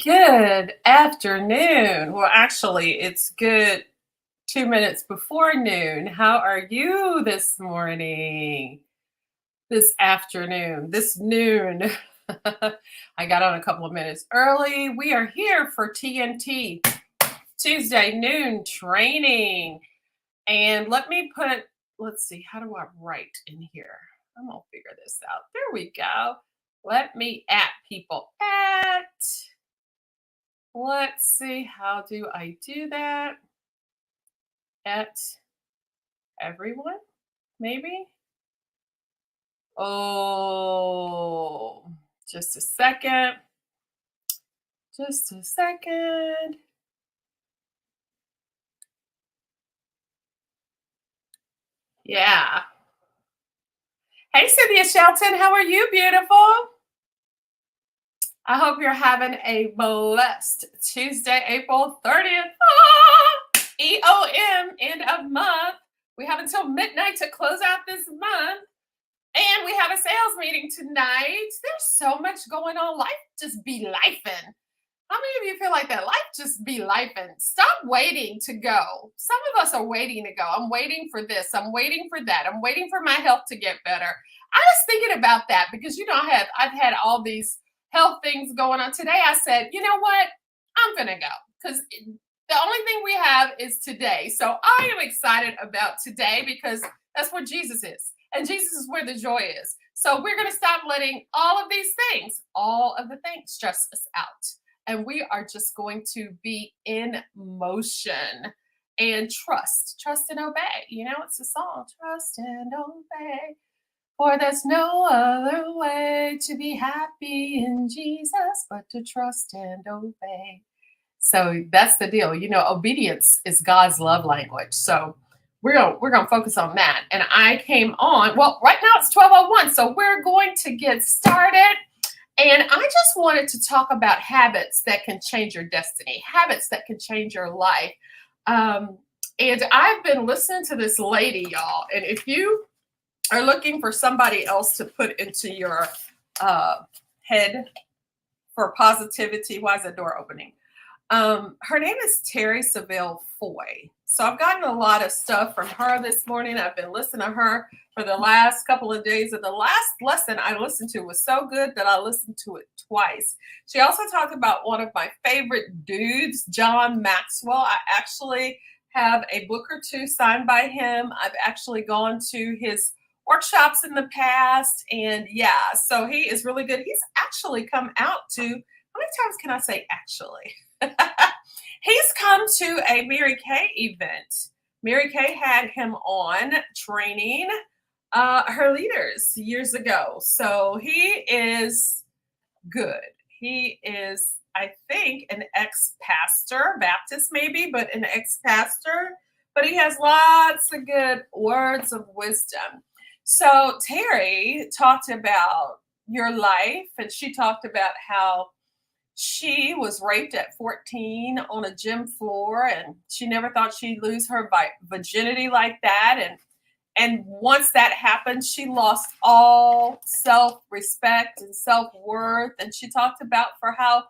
Good afternoon. Well, actually, it's good 2 minutes before noon. How are you this morning, this afternoon, this noon? I got on a couple of minutes early. We are here for TNT Tuesday noon training. And let's see, how do I write in here? I'm going to figure this out. There we go. Let me at people at. Let's see, how do I do that? At everyone, maybe? Oh, just a second. Just a second. Yeah. Hey, Cynthia Shelton, how are you, beautiful? I hope you're having a blessed Tuesday, April 30th. EOM, end of month. We have until midnight to close out this month. And we have a sales meeting tonight. There's so much going on. Life just be lifing. How many of you feel like that? Life just be lifing. Stop waiting to go. Some of us are waiting to go. I'm waiting for this. I'm waiting for that. I'm waiting for my health to get better. I was thinking about that because I've had all these health things going on. Today I said, you know what? I'm gonna go because the only thing we have is today. So I am excited about today because that's where Jesus is. And Jesus is where the joy is. So we're going to stop letting all of these things, all of the things stress us out. And we are just going to be in motion and trust and obey. You know, it's a song, trust and obey. For there's no other way to be happy in Jesus but to trust and obey. So that's the deal. You know, obedience is God's love language. So we're gonna focus on that. And I came on. Well, right now it's 12:01, so we're going to get started. And I just wanted to talk about habits that can change your destiny, habits that can change your life. Um, and I've been listening to this lady, y'all. And if you are looking for somebody else to put into your uh, head for positivity, why is the door opening? Her name is Terry Savelle Foy. So I've gotten a lot of stuff from her this morning. I've been listening to her for the last couple of days. And the last lesson I listened to was so good that I listened to it twice. She also talked about one of my favorite dudes, John Maxwell. I actually have a book or two signed by him. I've actually gone to his workshops in the past. And yeah, so he is really good. He's actually come out to, how many times can I say actually? He's come to a Mary Kay event. Mary Kay had him on training her leaders years ago. So he is good. He is, I think, an ex pastor, Baptist maybe, but an ex pastor. But he has lots of good words of wisdom. So Terry talked about your life, and she talked about how she was raped at 14 on a gym floor, and she never thought she'd lose her virginity like that. And once that happened, she lost all self-respect and self-worth. And she talked about for how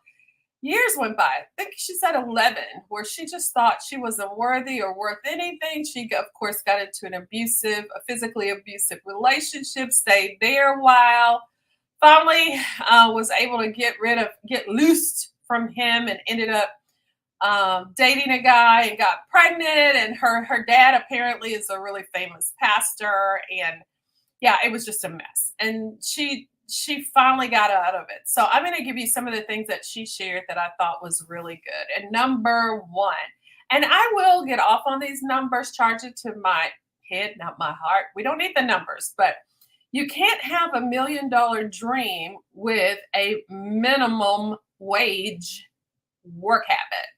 years went by. I think she said 11, where she just thought she wasn't worthy or worth anything. She, of course, got into a physically abusive relationship, stayed there a while, finally was able to get loosed from him and ended up dating a guy and got pregnant. And her dad apparently is a really famous pastor. And yeah, it was just a mess. And she finally got out of it. So I'm going to give you some of the things that she shared that I thought was really good. And number one, and I will get off on these numbers, charge it to my head, not my heart. We don't need the numbers, but you can't have $1 million dream with a minimum wage work habit.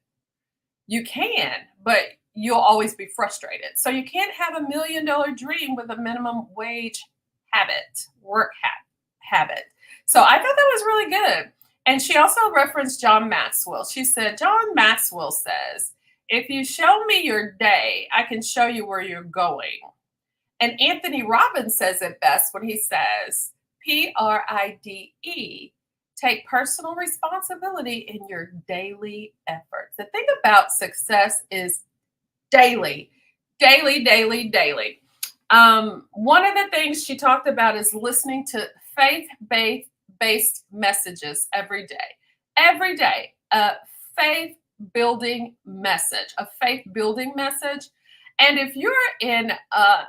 You can, but you'll always be frustrated. So you can't have $1 million dream with a minimum wage habit. So I thought that was really good. And she also referenced John Maxwell. She said, John Maxwell says, if you show me your day, I can show you where you're going. And Anthony Robbins says it best when he says, PRIDE Take personal responsibility in your daily efforts. The thing about success is daily, daily, daily, daily. One of the things she talked about is listening to faith based messages every day. Every day, a faith building message, a faith building message. And if you're in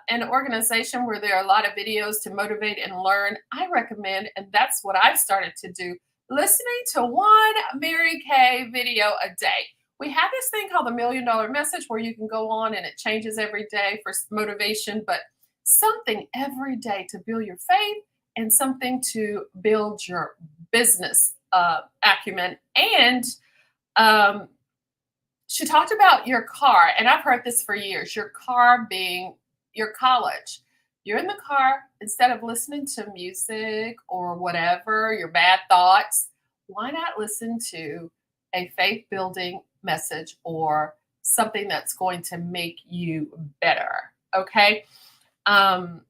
an organization where there are a lot of videos to motivate and learn, I recommend, and that's what I've started to do, listening to one Mary Kay video a day. We have this thing called the $1,000,000 Message where you can go on and it changes every day for motivation, but something every day to build your faith and something to build your business acumen. And um, she talked about your car, and I've heard this for years, your car being your college. You're in the car, instead of listening to music or whatever, your bad thoughts, why not listen to a faith building message or something that's going to make you better? Okay. Um,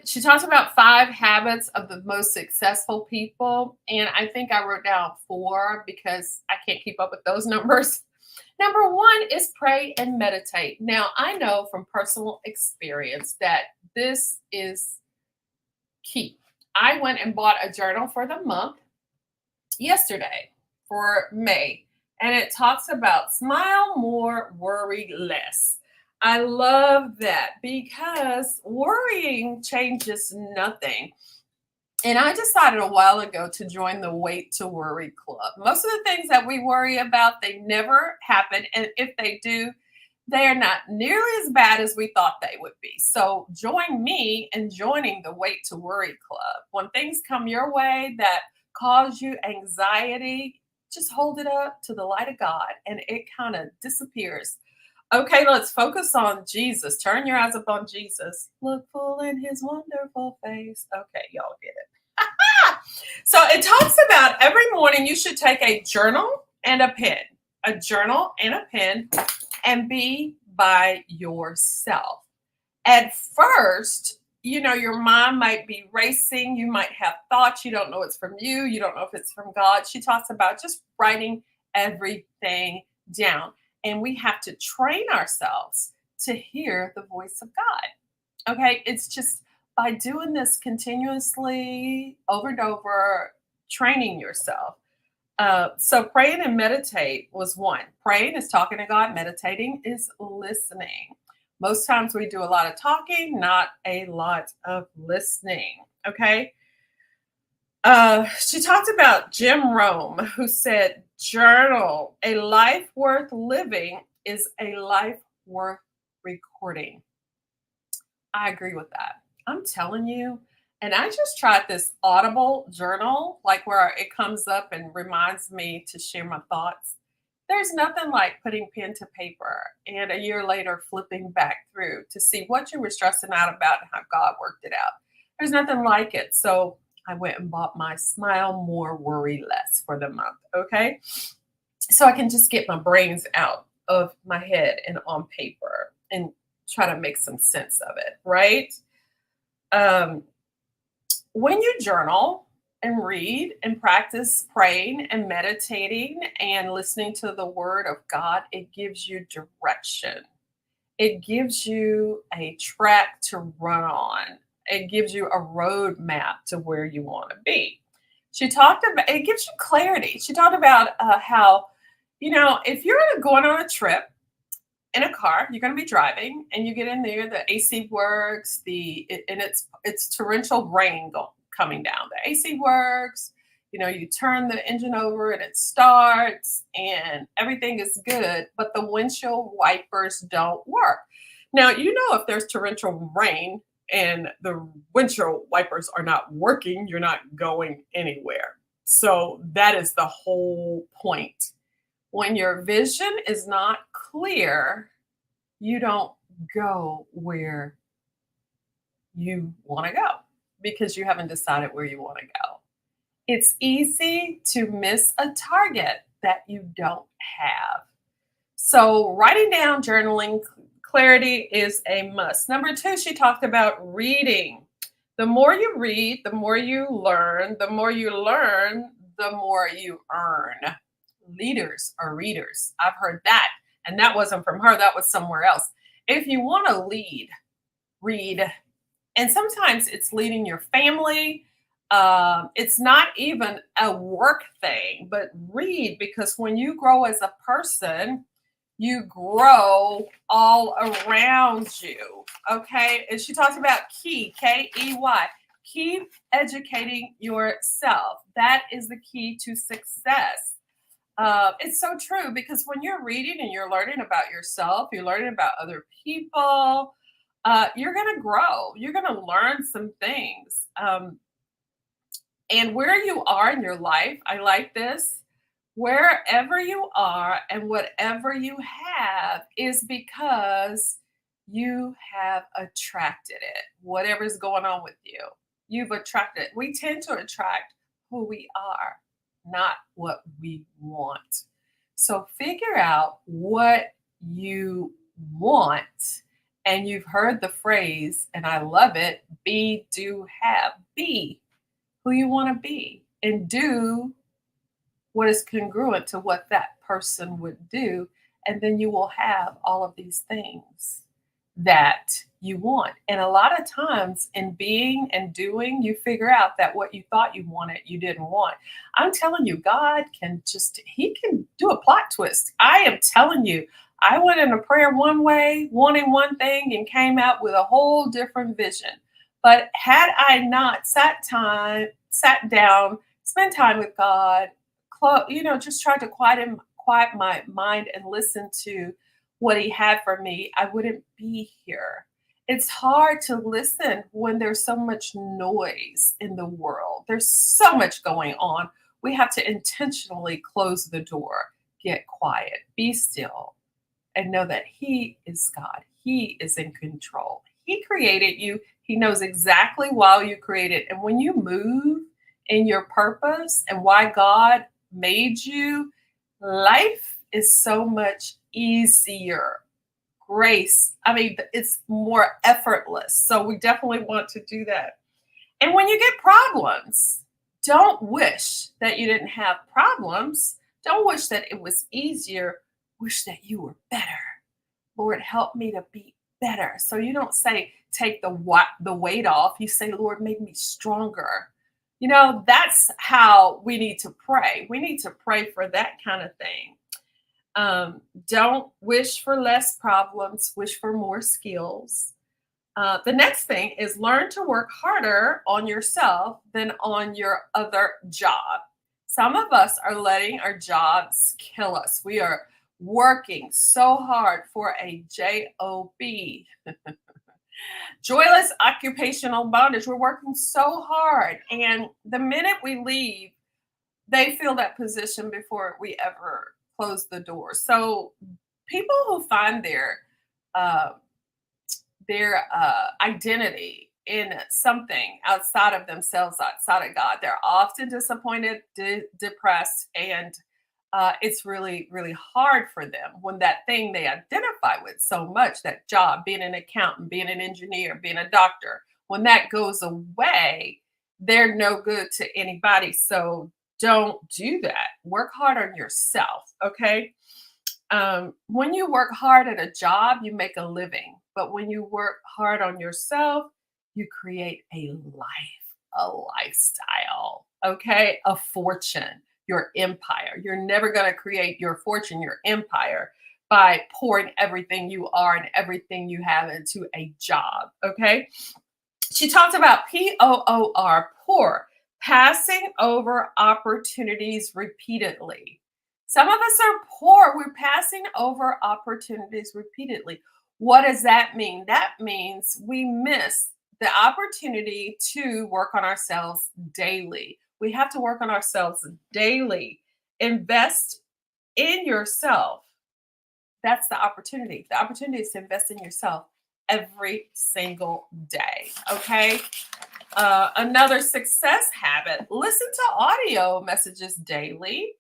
she talks about 5 habits of the most successful people. And I think I wrote down 4 because I can't keep up with those numbers. Number 1 is pray and meditate. Now, I know from personal experience that this is key. I went and bought a journal for the month yesterday for May, and it talks about smile more, worry less. I love that because worrying changes nothing. And I decided a while ago to join the Wait to Worry Club. Most of the things that we worry about, they never happen. And if they do, they are not nearly as bad as we thought they would be. So join me in joining the Wait to Worry Club. When things come your way that cause you anxiety, just hold it up to the light of God and it kind of disappears. Okay, let's focus on Jesus. Turn your eyes up on Jesus. Look full in his wonderful face. Okay, y'all get it. So it talks about every morning you should take a journal and a pen, and be by yourself. At first, your mind might be racing. You might have thoughts. You don't know it's from you. You don't know if it's from God. She talks about just writing everything down. And we have to train ourselves to hear the voice of God. Okay. It's just by doing this continuously over and over, training yourself. So praying and meditate was 1. Praying is talking to God. Meditating is listening. Most times we do a lot of talking, not a lot of listening. Okay. She talked about Jim Rome, who said, journal. A life worth living is a life worth recording. I agree with that. I'm telling you. And I just tried this Audible journal, like where it comes up and reminds me to share my thoughts. There's nothing like putting pen to paper and a year later flipping back through to see what you were stressing out about and how God worked it out. There's nothing like it. So I went and bought my Smile More, Worry Less for the month. Okay. So I can just get my brains out of my head and on paper and try to make some sense of it. Right. When you journal and read and practice praying and meditating and listening to the word of God, it gives you direction. It gives you a track to run on. It gives you a roadmap to where you want to be. She talked about, it gives you clarity. She talked about how, if you're going on a trip in a car, you're going to be driving and you get in there, the AC works, and it's torrential rain coming down. The AC works, you turn the engine over and it starts and everything is good, but the windshield wipers don't work. Now, if there's torrential rain and the windshield wipers are not working, you're not going anywhere. So that is the whole point. When your vision is not clear, you don't go where you want to go because you haven't decided where you want to go. It's easy to miss a target that you don't have. So writing down, journaling, clarity is a must. Number 2, she talked about reading. The more you read, the more you learn. The more you learn, the more you earn. Leaders are readers. I've heard that. And that wasn't from her, that was somewhere else. If you want to lead, read. And sometimes it's leading your family. It's not even a work thing, but read, because when you grow as a person, you grow all around you. Okay. And she talks about Key, keep educating yourself. That is the key to success. It's so true, because when you're reading and you're learning about yourself, you're learning about other people, you're going to grow. You're going to learn some things. And where you are in your life, I like this. Wherever you are and whatever you have is because you have attracted it. Whatever's going on with you, you've attracted it. We tend to attract who we are, not what we want. So figure out what you want. And you've heard the phrase, and I love it: be, do, have. Be who you want to be and do what is congruent to what that person would do. And then you will have all of these things that you want. And a lot of times in being and doing, you figure out that what you thought you wanted, you didn't want. I'm telling you, God can just, He can do a plot twist. I am telling you, I went in a prayer one way, wanting one thing, and came out with a whole different vision. But had I not sat down, spent time with God, just tried to quiet my mind and listen to what He had for me, I wouldn't be here. It's hard to listen when there's so much noise in the world. There's so much going on. We have to intentionally close the door, get quiet, be still, and know that He is God. He is in control. He created you. He knows exactly why you created. And when you move in your purpose and why God made you, life is so much easier. Grace, I mean, it's more effortless. So we definitely want to do that. And when you get problems, don't wish that you didn't have problems. Don't wish that it was easier. Wish that you were better. Lord, help me to be better. So you don't say, take the weight off. You say, Lord, make me stronger. That's how we need to pray. We need to pray for that kind of thing. Don't wish for less problems, wish for more skills. The next thing is learn to work harder on yourself than on your other job. Some of us are letting our jobs kill us. We are working so hard for a job, joyless occupational bondage. We're working so hard. And the minute we leave, they fill that position before we ever close the door. So people who find uh, their identity in something outside of themselves, outside of God, they're often disappointed, depressed, and it's really, really hard for them when that thing they identify with so much, that job, being an accountant, being an engineer, being a doctor, when that goes away, they're no good to anybody. So don't do that. Work hard on yourself. Okay. When you work hard at a job, you make a living. But when you work hard on yourself, you create a life, a lifestyle, okay? A fortune, your empire. You're never going to create your fortune, your empire, by pouring everything you are and everything you have into a job, okay? She talks about poor, passing over opportunities repeatedly. Some of us are poor. We're passing over opportunities repeatedly. What does that mean? That means we miss the opportunity to work on ourselves daily. We have to work on ourselves daily. Invest in yourself. That's the opportunity. The opportunity is to invest in yourself every single day. Okay. Another success habit: listen to audio messages daily.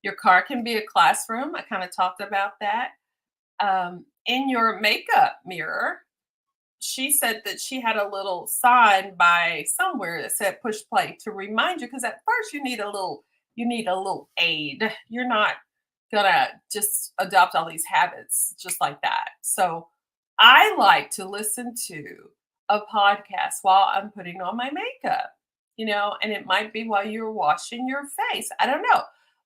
Your car can be a classroom. I kind of talked about that. In your makeup mirror, she said that she had a little sign by somewhere that said push play to remind you, because at first you need a little aid. You're not gonna just adopt all these habits just like that. So I like to listen to a podcast while I'm putting on my makeup, and it might be while you're washing your face. I don't know.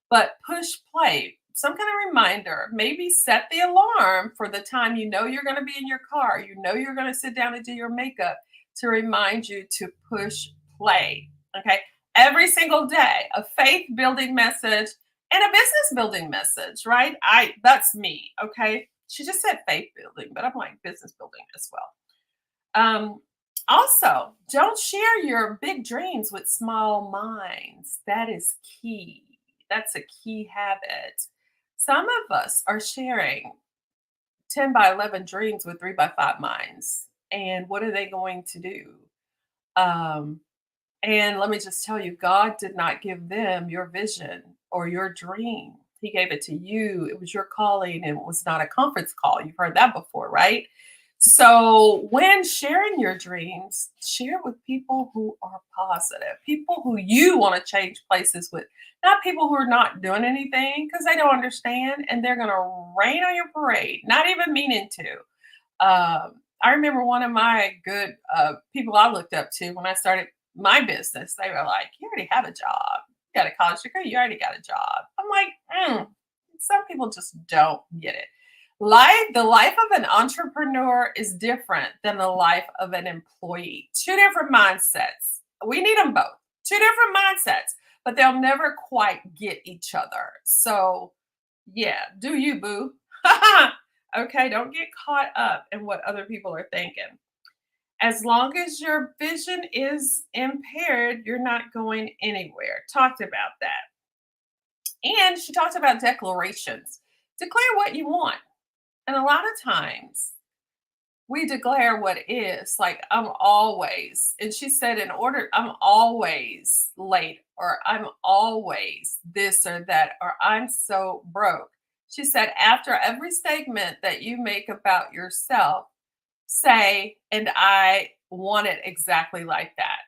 But push play, some kind of reminder, maybe set the alarm for the time you're going to be in your car, you're going to sit down and do your makeup, to remind you to push play. Okay. Every single day, a faith building message and a business building message, right? That's me. Okay. She just said faith building, but I'm like business building as well. Also, don't share your big dreams with small minds. That is key. That's a key habit. Some of us are sharing 10 by 11 dreams with 3 by 5 minds. And what are they going to do? Um, and let me just tell you, God did not give them your vision or your dream. He gave it to you. It was your calling. It was not a conference call. You've heard that before, right? So, when sharing your dreams, share with people who are positive, people who you want to change places with, not people who are not doing anything because they don't understand and they're going to rain on your parade, not even meaning to. I remember one of my good people I looked up to when I started my business. They were like, "You already have a job. You got a college degree. You already got a job." I'm like, some people just don't get it. The life of an entrepreneur is different than the life of an employee. Two different mindsets. We need them both. Two different mindsets, but they'll never quite get each other. So, yeah, do you, boo? Okay, don't get caught up in what other people are thinking. As long as your vision is impaired, you're not going anywhere. Talked about that. And she talked about declarations. Declare what you want. And a lot of times we declare what is, like, I'm always, and she said, I'm always late, or I'm always this or that, or I'm so broke. She said, after every statement that you make about yourself, say, and I want it exactly like that.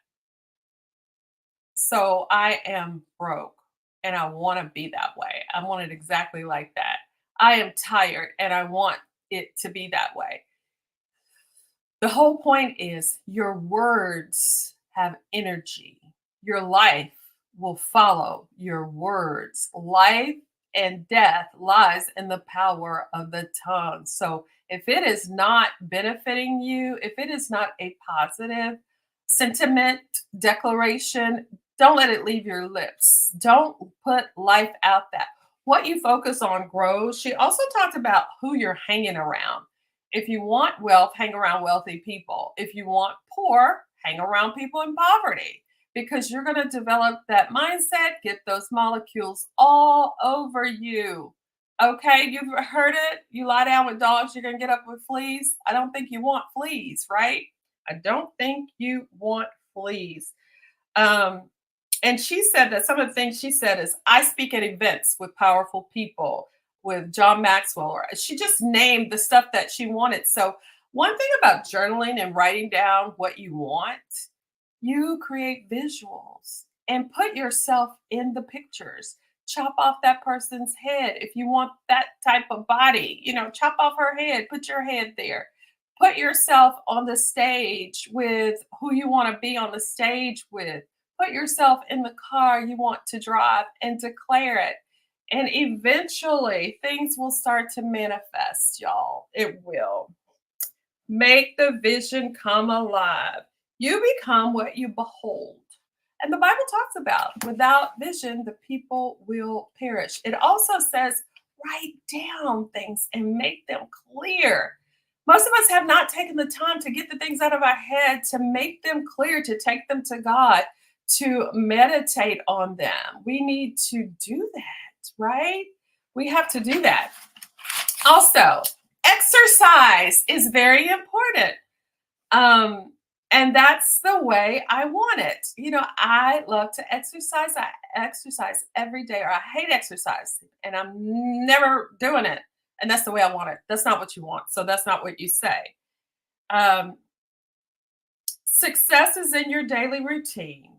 So I am broke and I want to be that way. I want it exactly like that. I am tired and I want it to be that way. The whole point is your words have energy. Your life will follow your words. Life and death lies in the power of the tongue. So if it is not benefiting you, if it is not a positive sentiment, declaration, don't let it leave your lips. Don't put life out that. What you focus on grows. She also talked about who you're hanging around. If you want wealth, hang around wealthy people. If you want poor, hang around people in poverty, because you're going to develop that mindset, get those molecules all over you. Okay, you've heard it. You lie down with dogs, you're going to get up with fleas. I don't think you want fleas, right? I don't think you want fleas. Um, and she said that some of the things she said is, I speak at events with powerful people, with John Maxwell, or she just named the stuff that she wanted. So one thing about journaling and writing down what you want, you create visuals and put yourself in the pictures. Chop off that person's head. If you want that type of body, chop off her head, put your head there. Put yourself on the stage with who you want to be on the stage with. Put yourself in the car you want to drive and declare it. And eventually things will start to manifest, y'all. It will. Make the vision come alive. You become what you behold. And the Bible talks about, without vision, the people will perish. It also says, write down things and make them clear. Most of us have not taken the time to get the things out of our head, to make them clear, to take them to God, to meditate on them. We need to do that, right? We have to do that. Also, exercise is very important. And that's the way I want it. I love to exercise. I exercise every day, or I hate exercise and I'm never doing it. And that's the way I want it. That's not what you want. So that's not what you say. Success is in your daily routine.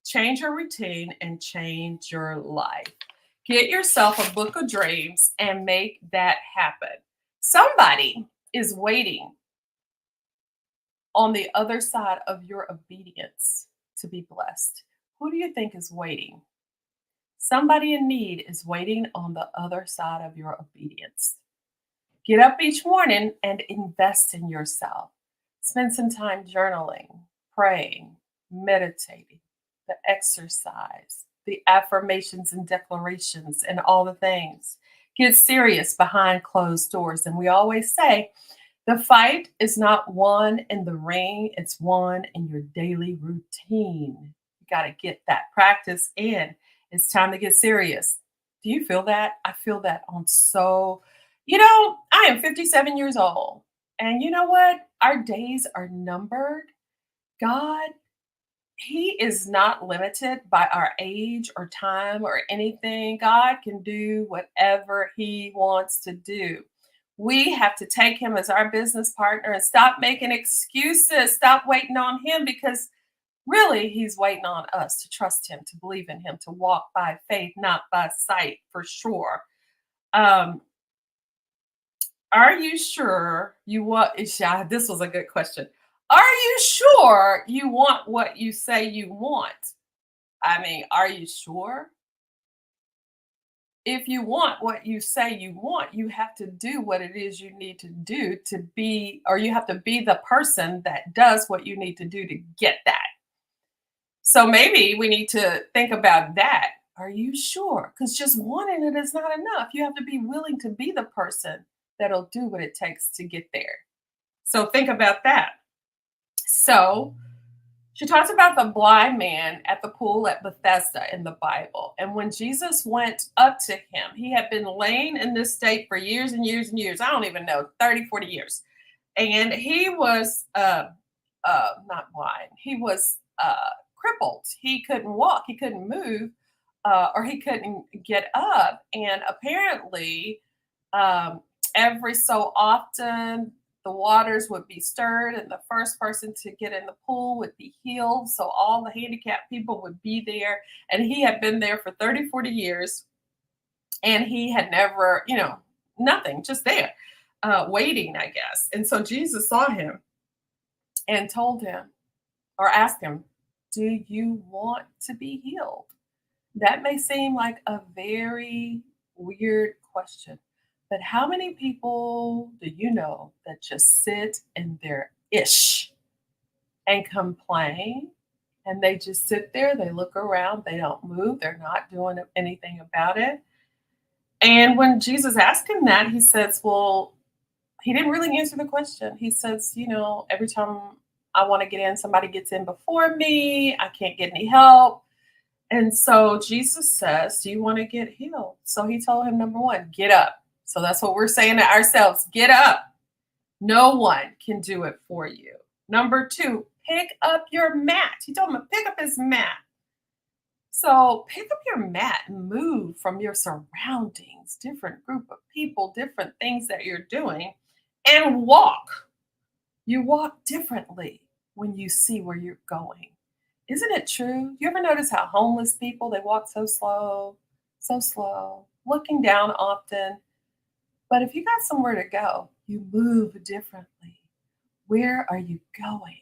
Change your routine and change your life. Get yourself a book of dreams and make that happen. Somebody is waiting on the other side of your obedience to be blessed. Who do you think is waiting? Somebody in need is waiting on the other side of your obedience. Get up each morning and invest in yourself. Spend some time journaling, praying, meditating, the exercise, the affirmations and declarations, and all the things. Get serious behind closed doors. And we always say the fight is not won in the ring, it's won in your daily routine. You got to get that practice in. It's time to get serious. Do you feel that? I feel that on I am 57 years old. And you know what? Our days are numbered. God, He is not limited by our age or time or anything. God can do whatever He wants to do. We have to take Him as our business partner and stop making excuses. Stop waiting on Him because really He's waiting on us to trust Him, to believe in Him, to walk by faith, not by sight, for sure. Um, Are you sure you want Isha? This was a good question. Are you sure you want what you say you want? I mean, are you sure? If you want what you say you want, you have to do what it is you need to do to be, or you have to be the person that does what you need to do to get that. So maybe we need to think about that. Are you sure? Because just wanting it is not enough. You have to be willing to be the person that'll do what it takes to get there. So think about that. So she talks about the blind man at the pool at Bethesda in the Bible. And when Jesus went up to him, he had been laying in this state for years and years and years. I don't even know, 30, 40 years. And he was not blind. He was crippled. He couldn't walk. He couldn't move, or he couldn't get up. And apparently, every so often, the waters would be stirred, and the first person to get in the pool would be healed. So all the handicapped people would be there. And he had been there for 30, 40 years, and he had never, nothing, just there, waiting, I guess. And so Jesus saw him and told him, or asked him, do you want to be healed? That may seem like a very weird question, but how many people do you know that just sit in their ish and complain? And they just sit there, they look around, they don't move, they're not doing anything about it. And when Jesus asked him that, he says, well, he didn't really answer the question. He says, every time I want to get in, somebody gets in before me. I can't get any help. And so Jesus says, do you want to get healed? So he told him, number one, get up. So that's what we're saying to ourselves. Get up. No one can do it for you. Number two, pick up your mat. He told him to pick up his mat. So pick up your mat and move from your surroundings, different group of people, different things that you're doing, and walk. You walk differently when you see where you're going. Isn't it true? You ever notice how homeless people, they walk so slow, looking down often. But if you got somewhere to go, you move differently. Where are you going?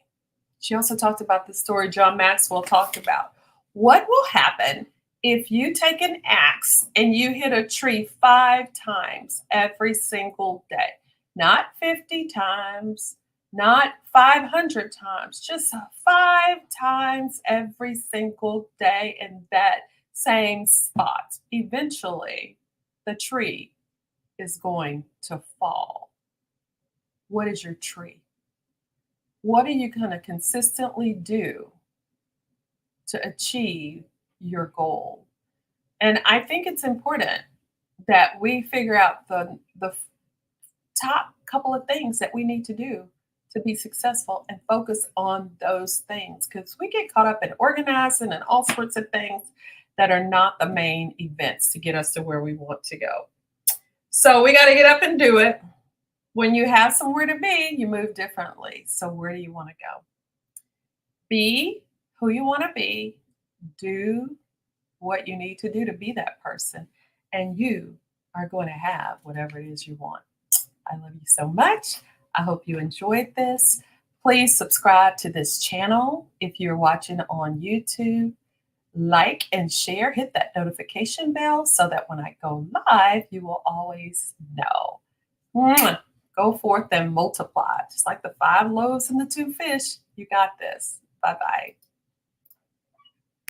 She also talked about the story John Maxwell talked about. What will happen if you take an axe and you hit a tree 5 times every single day? Not 50 times, not 500 times, just 5 times every single day in that same spot. Eventually, the tree is going to fall. What is your tree? What are you going to consistently do to achieve your goal? And I think it's important that we figure out the top couple of things that we need to do to be successful and focus on those things, because we get caught up in organizing and all sorts of things that are not the main events to get us to where we want to go. So we got to get up and do it. When you have somewhere to be, you move differently. So where do you want to go? Be who you want to be. Do what you need to do to be that person. And you are going to have whatever it is you want. I love you so much. I hope you enjoyed this. Please subscribe to this channel if you're watching on YouTube. Like and share, hit that notification bell so that when I go live, you will always know. Mwah. Go forth and multiply, just like the 5 loaves and the 2 fish. You got this. Bye bye.